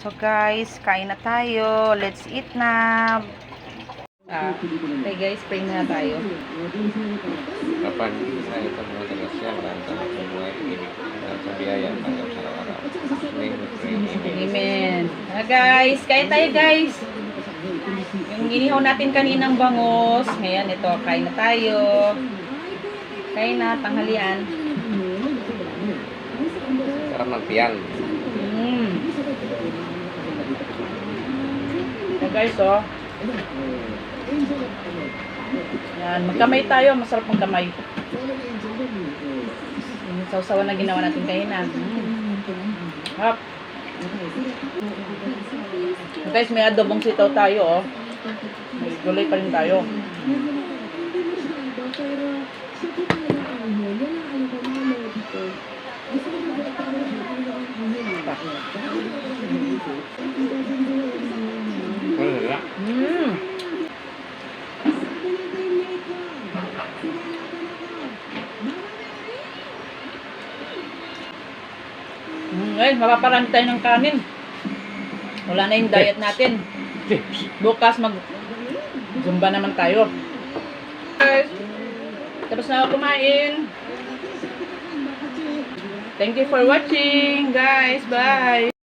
So guys, kain na tayo. Let's eat na. Okay guys, pray na tayo. Kapan saya temukan terusnya merancang semua ini sa biyaya tanggap sa araw-araw. Amen. Guys, kain tayo guys. Yung inihaw natin kaninang bangos. Ngayon, ito, kain na tayo. Kain na, tanghalian. Sarap ng tiyan. Guys, oh. Yan, magkamay tayo. Masarap magkamay. Yung sausawan na ginawa natin kanina. Hap. Guys, may adobong sitaw tayo, oh. May gulay pa rin tayo. Guys, mapaparami tayo ng kanin. Wala na yung diet natin. Bukas mag-zumba naman tayo. Guys, tapos na ako kumain. Thank you for watching, guys. Bye!